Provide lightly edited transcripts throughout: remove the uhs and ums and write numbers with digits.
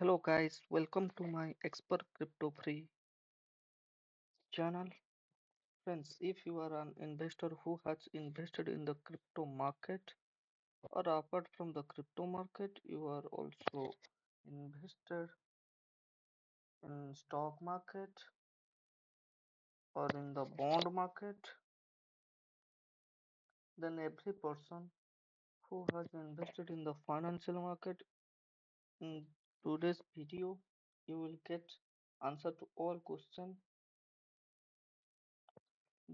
Hello guys, welcome to my expert crypto free channel. Friends, if you are an investor who has invested in the crypto market or apart from the crypto market, you are also invested in stock market or in the bond market, then every person who has invested in the financial market in today's video, you will get answer to all questions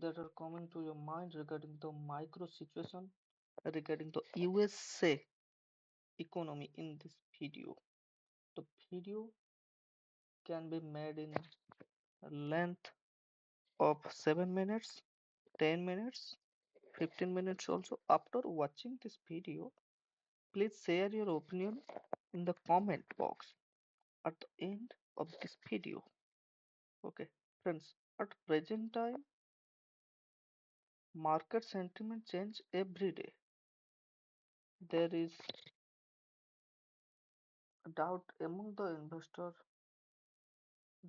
that are coming to your mind regarding the micro situation regarding the USA economy in this video. The video can be made in a length of 7 minutes, 10 minutes, 15 minutes also. After watching this video, please share your opinion in the comment box at the end of this video. Okay, friends, at present time, market sentiment change every day. There is a doubt among the investors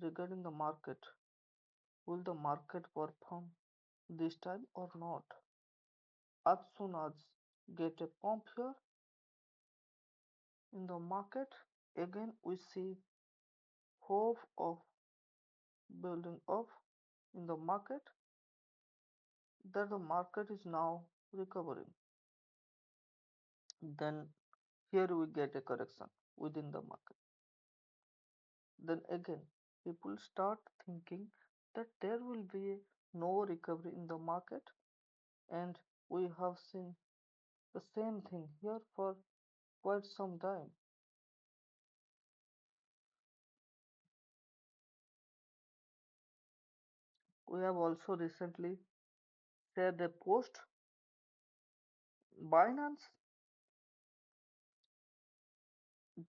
regarding the market. Will the market perform this time or not? As soon as get a pump here in the market, again we see hope of building up in the market that the market is now recovering. Then here we get a correction within the market. Then again people start thinking that there will be no recovery in the market, and we have seen the same thing here for quite some time. We have also recently shared a post. Binance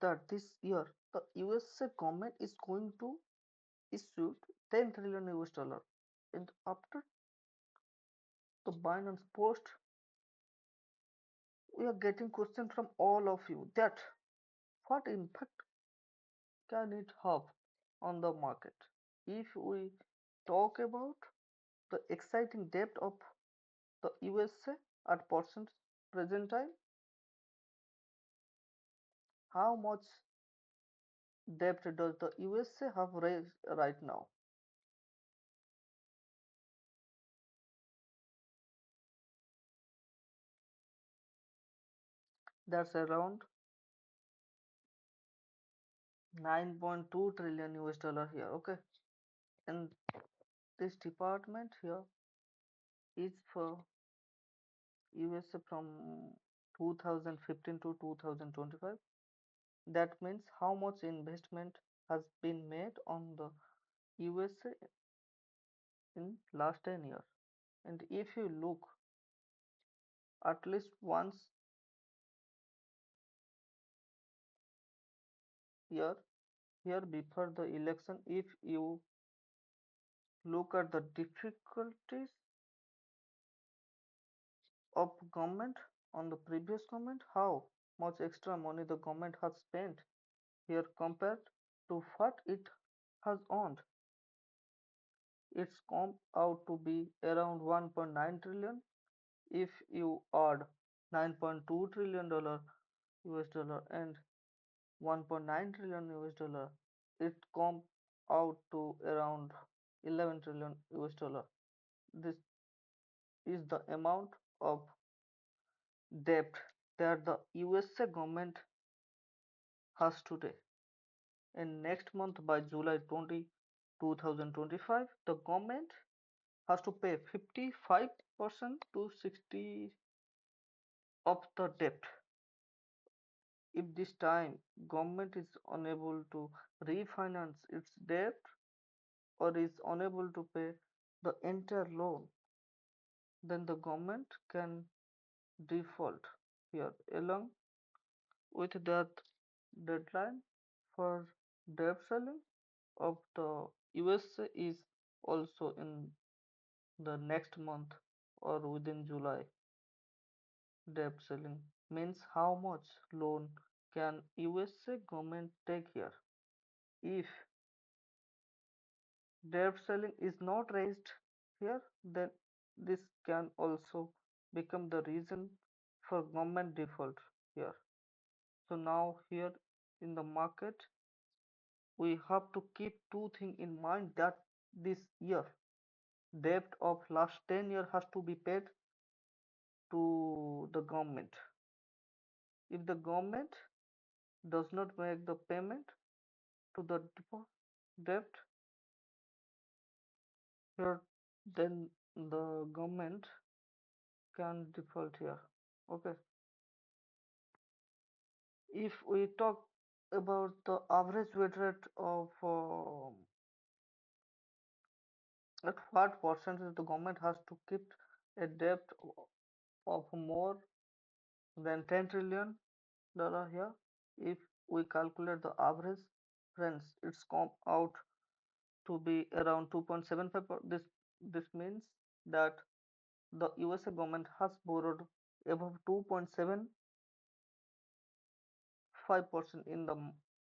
that this year the USA government is going to issue 10 trillion US dollar. And after the Binance post, we are getting questions from all of you that what impact can it have on the market? If we talk about the exciting depth of the USA at present time, how much debt does the USA have raised right now? That's around 9.2 trillion US dollar here. Okay, and this department here is for USA from 2015 to 2025. That means how much investment has been made on the USA in last 10 years. And if you look at least once year here before the election, if you look at the difficulties of government on the previous government, how much extra money the government has spent here compared to what it has earned. It's come out to be around 1.9 trillion. If you add 9.2 trillion dollar US dollar and 1.9 trillion US dollar, it come out to around 11 trillion US dollar. This is the amount of debt that the USA government has today. And next month by July 2025, the government has to pay 55% to 60 of the debt. If this time government is unable to refinance its debt or is unable to pay the entire loan, then the government can default here. Along with that deadline for debt selling of the USA is also in the next month or within July. Debt selling means how much loan can USA government take here. If debt ceiling is not raised here, then this can also become the reason for government default here. So now here in the market, we have to keep two things in mind that this year debt of last 10 years has to be paid to the government. If the government does not make the payment to the debt here, then the government can default here. Okay. If we talk about the average wage rate of at what percentage the government has to keep a debt of more than 10 trillion dollar here, if we calculate the average, friends, it's come out to be around 2.75. This means that the USA government has borrowed above 2.75% in the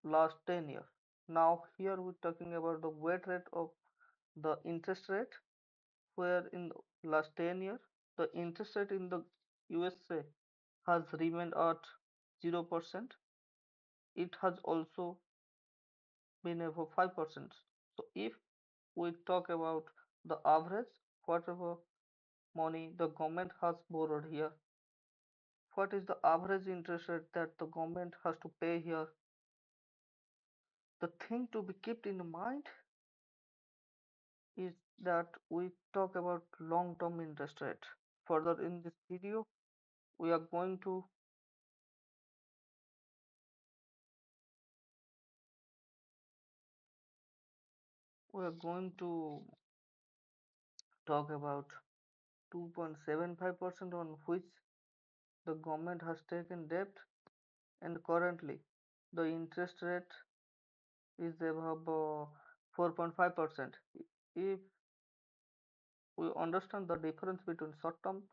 last 10 years. Now here we're talking about the weight rate of the interest rate, where in the last 10 years the interest rate in the USA has remained at 0%. It has also been above 5%. So if we talk about the average, whatever money the government has borrowed here, what is the average interest rate that the government has to pay here? The thing to be kept in mind is that we talk about long-term interest rate. Further in this video, we are going to we are going to talk about 2.75% on which the government has taken debt, and currently the interest rate is above 4.5%. If we understand the difference between short-term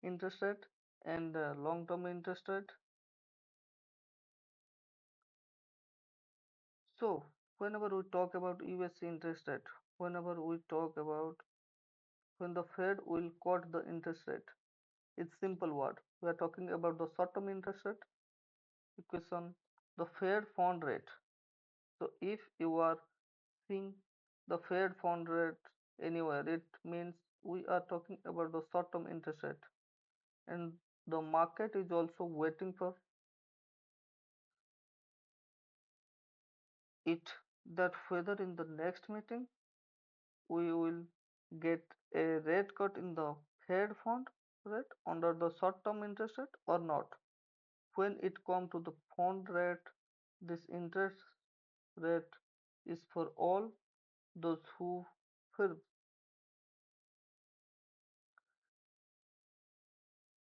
interest rate and long-term interest rate, so whenever we talk about US interest rate, whenever we talk about when the Fed will cut the interest rate, it's simple word. We are talking about the short-term interest rate equation, the Fed fund rate. So if you are seeing the Fed fund rate anywhere, it means we are talking about the short-term interest rate, and the market is also waiting for it, that whether in the next meeting we will get a rate cut in the Fed fund rate under the short-term interest rate or not. When it comes to the fund rate, this interest rate is for all those who firms.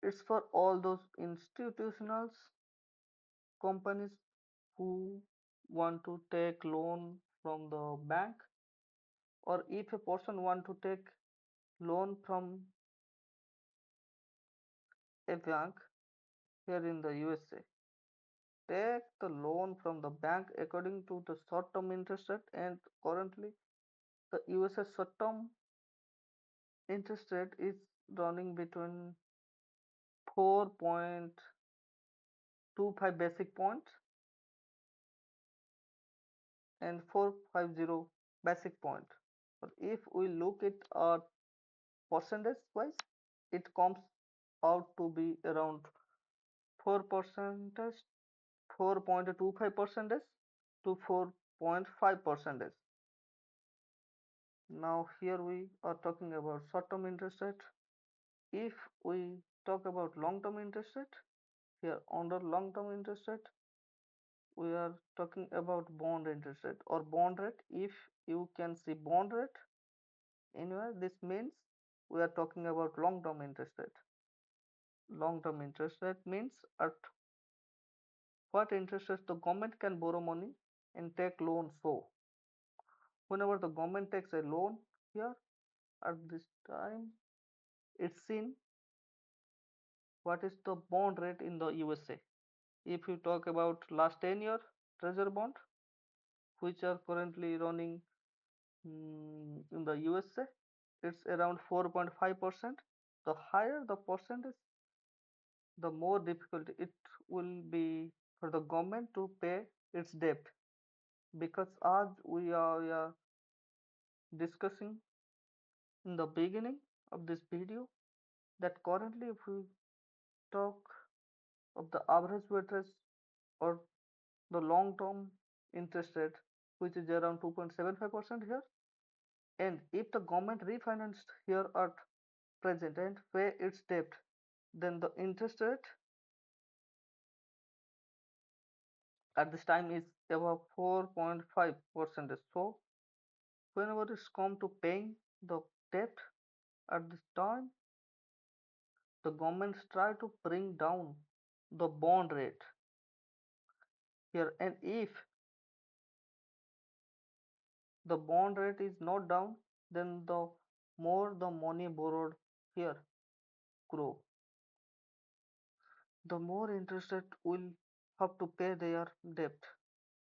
It's for all those institutional companies who want to take loan from the bank, or if a person want to take loan from a bank here in the USA, take the loan from the bank according to the short-term interest rate, and currently the USA short-term interest rate is running between 4.25 basic points and 450 basic point. But if we look at percentage wise, it comes out to be around 4 percentage, 4.25 percentage to 4.5 percentage. Now here we are talking about short-term interest rate. If we talk about long-term interest rate, here under long-term interest rate, we are talking about bond interest rate or bond rate. If you can see bond rate anywhere, this means we are talking about long-term interest rate. Long-term interest rate means at what interest rate the government can borrow money and take loan. So whenever the government takes a loan here at this time, it's seen what is the bond rate in the USA. If you talk about last 10 year treasury bond, which are currently running in the USA, it's around 4.5%. The higher the percentage, the more difficult it will be for the government to pay its debt. Because as we are discussing in the beginning of this video, that currently if we talk of the average weightage or the long term interest rate, which is around 2.75% here, and if the government refinanced here at present and pay its debt, then the interest rate at this time is above 4.5%. So whenever it's come to paying the debt at this time, the governments try to bring down the bond rate here, and if the bond rate is not down, then the more the money borrowed here grow, the more interest rate will have to pay their debt.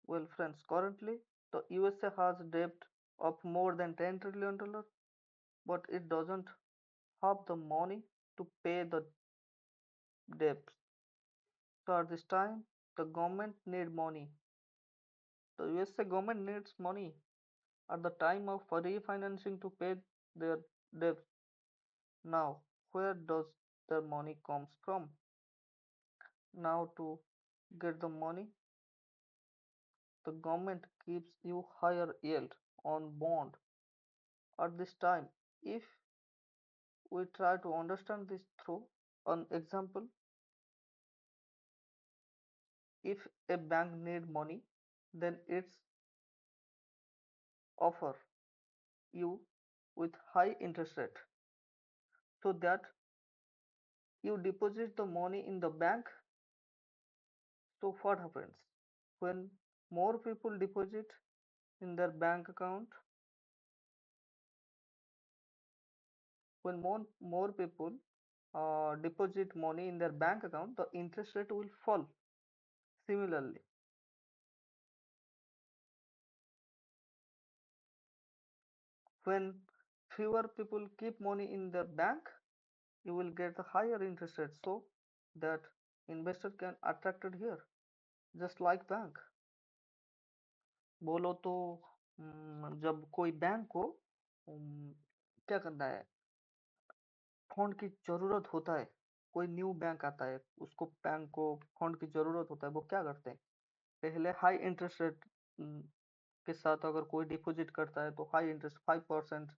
Well, friends, currently the USA has debt of more than $10 trillion, but it doesn't have the money to pay the debt. So at this time, the government need money. The USA government needs money at the time of refinancing to pay their debt. Now, where does the money comes from? Now to get the money, the government gives you higher yield on bond. At this time, if we try to understand this through an example, if a bank need money, then it's offer you with high interest rate so that you deposit the money in the bank. So what happens when more people deposit in their bank account? When more people deposit money in their bank account, the interest rate will fall. Similarly, when fewer people keep money in their bank, you will get a higher interest rate, so that investor can attracted here, just like bank. बोलो तो जब कोई bank को क्या करना है, fund की जरूरत होता है, कोई न्यू बैंक आता है, उसको बैंक को फंड की जरूरत होता है, वो क्या करते हैं, पहले हाई इंटरेस्ट रेट के साथ अगर कोई डिपॉजिट करता है तो हाई इंटरेस्ट 5%,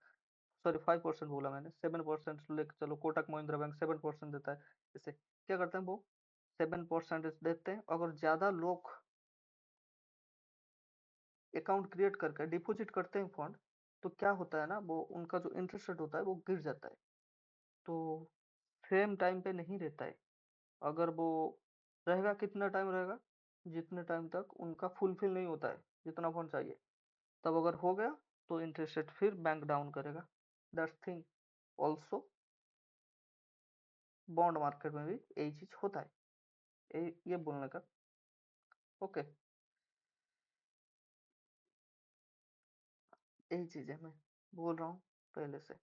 सॉरी 5% बोला मैंने, 7% लेके चलो, कोटक महिंद्रा बैंक 7% देता है, इसे क्या करते हैं वो 7% देते हैं। अगर ज्यादा लोग अकाउंट क्रिएट करके डिपॉजिट करते हैं फंड, तो क्या होता है ना, वो उनका जो इंटरेस्ट रेट होता है वो गिर जाता है। तो सेम टाइम पे नहीं रहता है, अगर वो रहेगा कितना टाइम रहेगा, जितने टाइम तक उनका फुलफिल नहीं होता है जितना फंड चाहिए, तब अगर हो गया तो इंटरेस्ट रेट फिर बैंक डाउन करेगा। That's thing also bond market में भी यही चीज होता है, ये बोलने का। ओके, यही चीज है, मैं बोल रहा हूँ पहले से।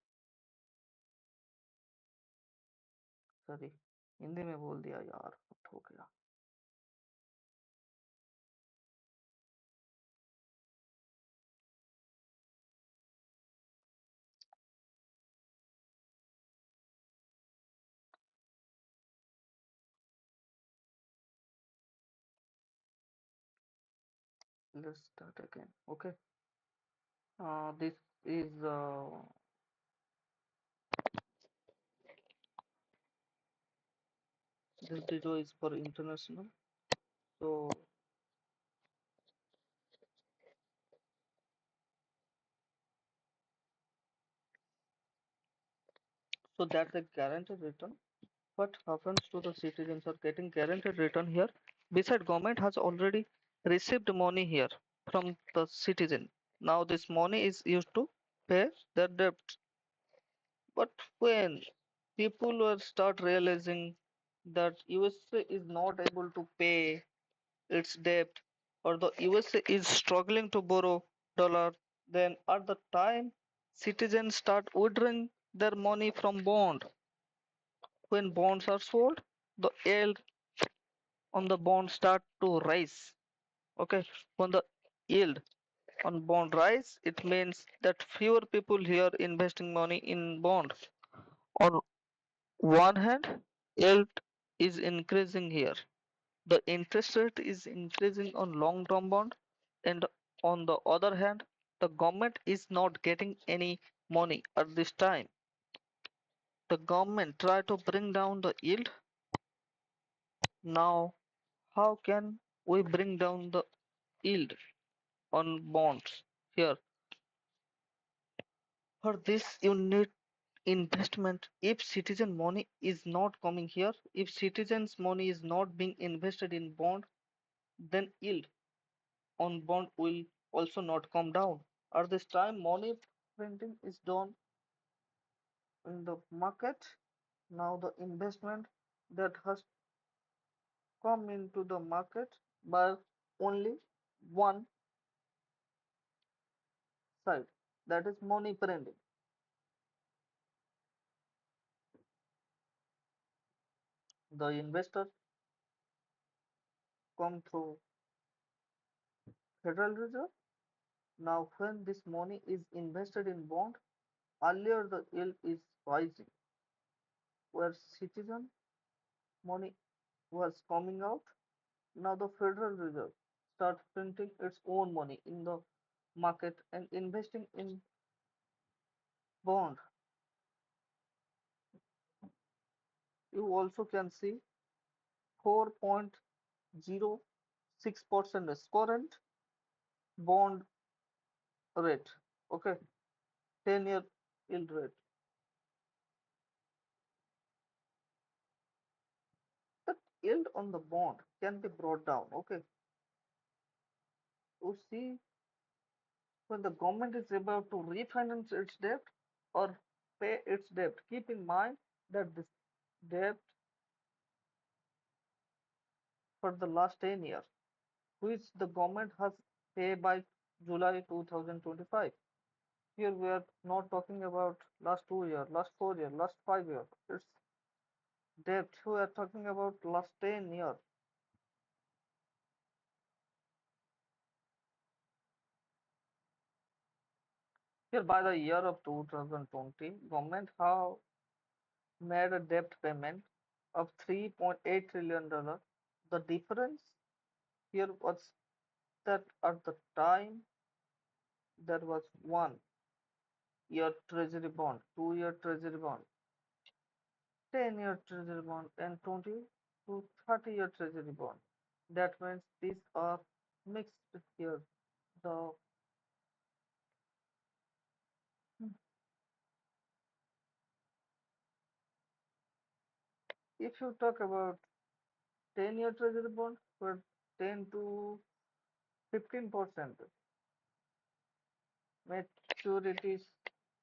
सॉरी, हिंदी में बोल दिया यार, हो गया। Let's start again. Okay. This is this video is for international. So that's a guaranteed return. What happens to the citizens are getting guaranteed return here? Besides, government has already received money here from the citizen. Now this money is used to pay their debt. But when people will start realizing that USA is not able to pay its debt, or the USA is struggling to borrow dollar, then at the time citizens start withdrawing their money from bond. When bonds are sold, the yield on the bond start to rise. Okay, when the yield on bond rise, it means that fewer people here investing money in bonds. On one hand, yield is increasing here. The interest rate is increasing on long-term bond, and on the other hand, the government is not getting any money at this time. The government try to bring down the yield. Now, how can we bring down the yield on bonds here? For this, you need investment. If citizen money is not coming here, if citizens money is not being invested in bond, then yield on bond will also not come down. At this time, money printing is done in the market. Now the investment that has come into the market by only one side, that is money printing. The investor come through Federal Reserve. Now when this money is invested in bond, earlier the yield is rising, where citizen money was coming out. Now the Federal Reserve starts printing its own money in the market and investing in bond. You also can see 4.06% is current bond rate. Okay, 10-year yield rate. The yield on the bond can be brought down. Okay, you see when the government is about to refinance its debt or pay its debt, keep in mind that this debt for the last 10 years, which the government has paid by July 2025. Here we are not talking about last 2 years, last 4 years, last 5 years. It's debt. We are talking about last 10 years. Here by the year of 2020, government have made a debt payment of $3.8 trillion. The difference here was that at the time there was 1 year treasury bond, 2 year treasury bond, 10-year treasury bond, and 20 to 30-year treasury bond. That means these are mixed here. The if you talk about 10-year treasury bond, where 10 to 15% maturities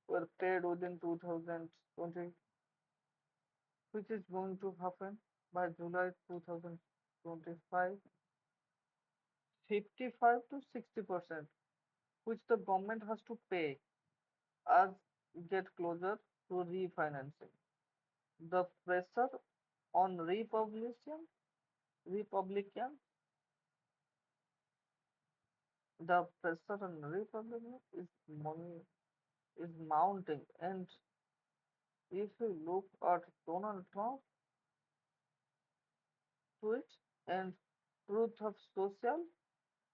were paid within 2020, which is going to happen by July 2025, 55 to 60%, which the government has to pay as we get closer to refinancing. The pressure on Republican, the pressure on Republican is money is mounting, and if you look at Donald Trump tweet and Truth of Social,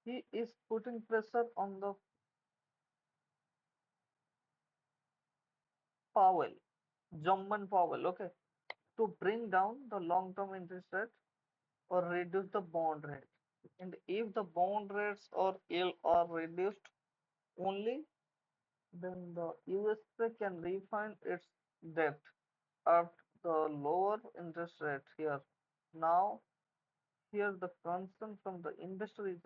he is putting pressure on the Powell, German Powell, okay, to bring down the long-term interest rate or reduce the bond rate. And if the bond rates or yield are reduced only, then the USA can refinance its debt at the lower interest rate here. Now, here the concern from the investor is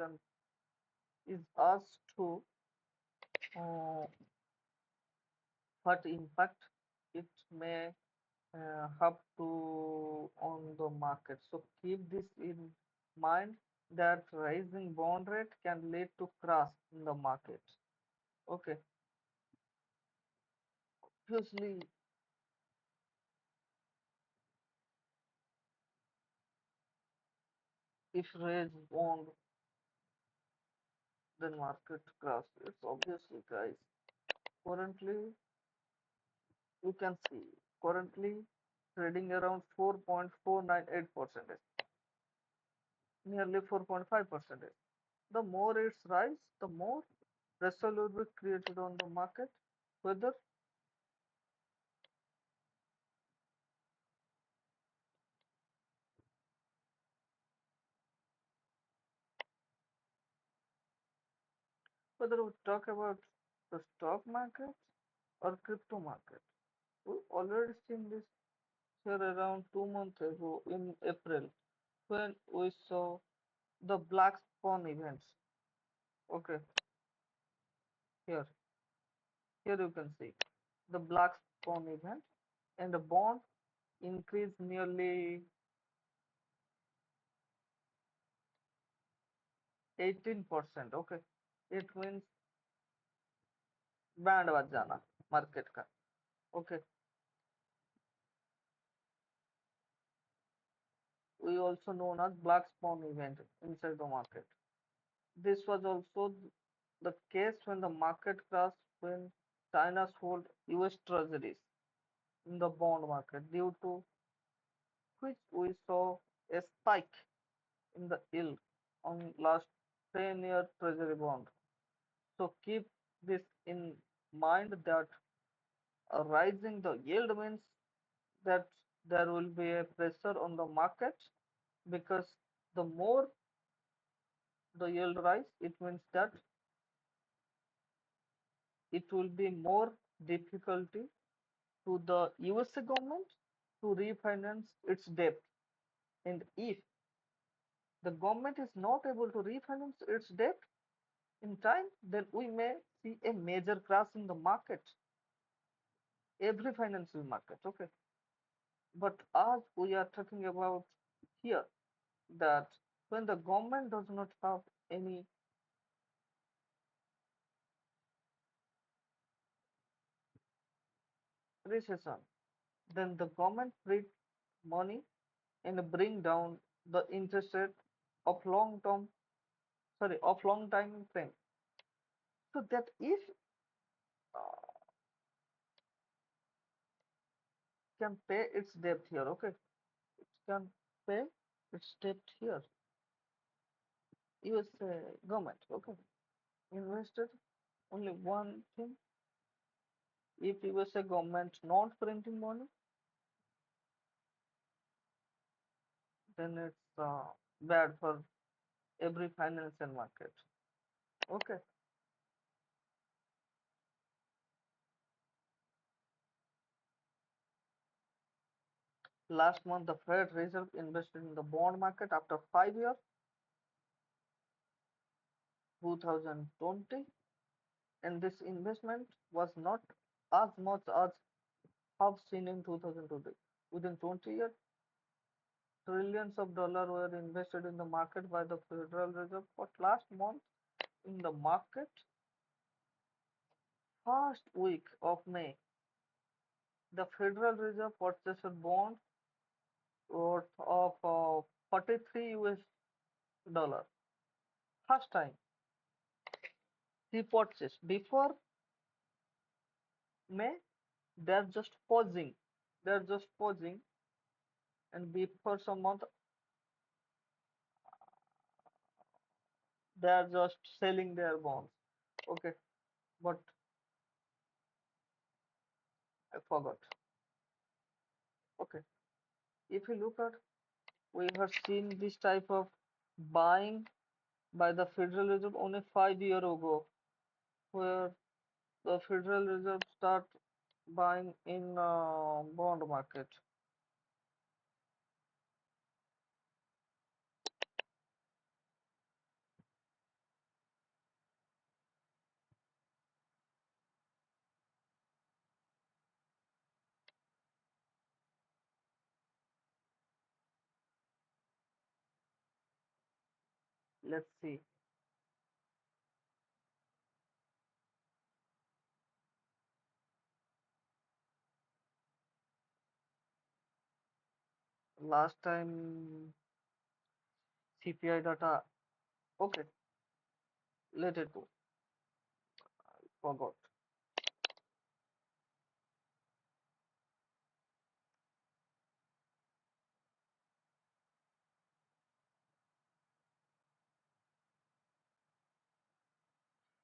asked to what impact it may have to on the market. So keep this in mind. that rising bond rate can lead to crash in the market. Okay, obviously, if raise bond, then market crash. It's obviously, guys. Currently, you can see currently trading around 4.498%, nearly 4.5%. The more it's rise, the more pressure will be created on the market, whether we talk about the stock market or crypto market. We already seen this here around 2 months ago in April when we saw the black swan events. Okay, here, here you can see the black swan event and the bond increased nearly 18%. Okay, it means band बज जाना market का. Okay, we also known as black swan event inside the market. This was also the case when the market crashed when China sold US treasuries in the bond market, due to which we saw a spike in the yield on last 10-year treasury bond. So keep this in mind that rising the yield means that there will be a pressure on the market, because the more the yield rise, it means that it will be more difficulty to the USA government to refinance its debt. And if the government is not able to refinance its debt in time, then we may see a major crash in the market, every financial market. Okay. But as we are talking about here, that when the government does not have any recession, then the government print money and bring down the interest rate of long term, sorry, of long time frame, so that if can pay its debt here. Okay, it can pay its debt here. USA government, okay, invested only one thing. If USA government not printing money, then it's bad for every financial market. Okay, last month the Fed Reserve invested in the bond market after 5 years, 2020, and this investment was not as much as have seen in 2020. Within 20 years, trillions of dollars were invested in the market by the Federal Reserve. But last month in the market, first week of May, the Federal Reserve purchased a bond worth of 43 US dollar. First time he purchased. Before May, they're just pausing. They're just pausing, and before some month, they're just selling their bonds. Okay, but I forgot. Okay, if you look at, we have seen this type of buying by the Federal Reserve only 5 years ago, where the Federal Reserve start buying in bond market. Let's see. Last time CPI data. Okay, let it go. Forgot.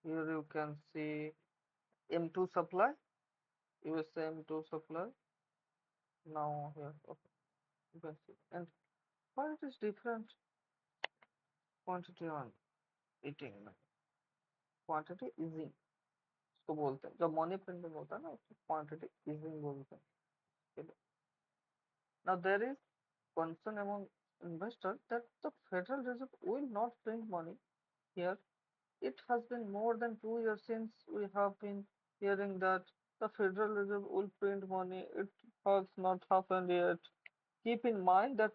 Here you can see M2 supply. USA M2 supply. Now here, okay, you can see. And why it is different quantity on eating में quantity easing इसको बोलते हैं जब money printing होता है ना उसको quantity easing बोलते हैं. Now there is concern among investors that the Federal Reserve will not print money here. It has been more than 2 years since we have been hearing that the Federal Reserve will print money. It has not happened yet. Keep in mind that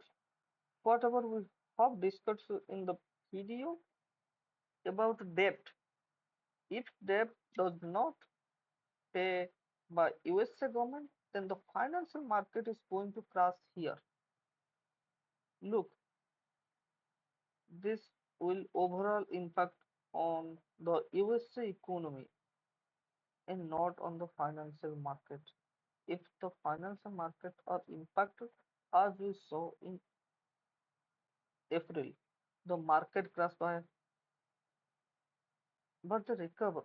whatever we have discussed in the video about debt, if debt does not pay by USA government, then the financial market is going to crash here. Look, this will overall impact on the USA economy and not on the financial market. If the financial market are impacted, as we saw in April, the market crashed by, but they recover.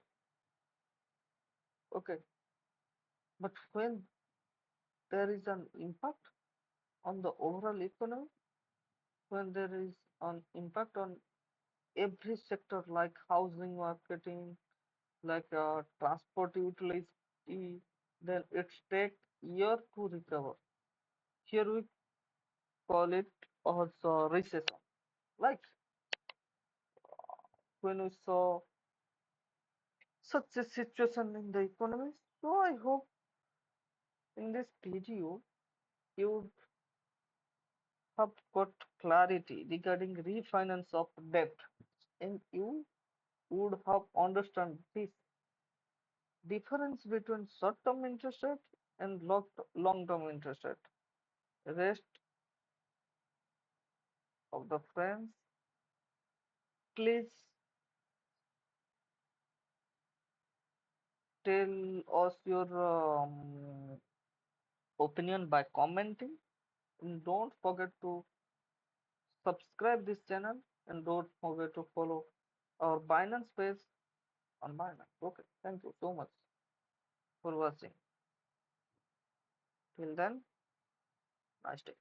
Okay, but when there is an impact on the overall economy, when there is an impact on every sector like housing, marketing, like transport utility, then it take year to recover. Here we call it also recession. Like when we saw such a situation in the economy. So I hope in this video you have got clarity regarding refinance of debt and you would have understand this difference between short-term interest rate and long-term interest rate. Rest of the friends, please tell us your opinion by commenting and don't forget to subscribe this channel and don't forget to follow our Binance page on Binance. Okay, thank you so much for watching. Till then, nice day.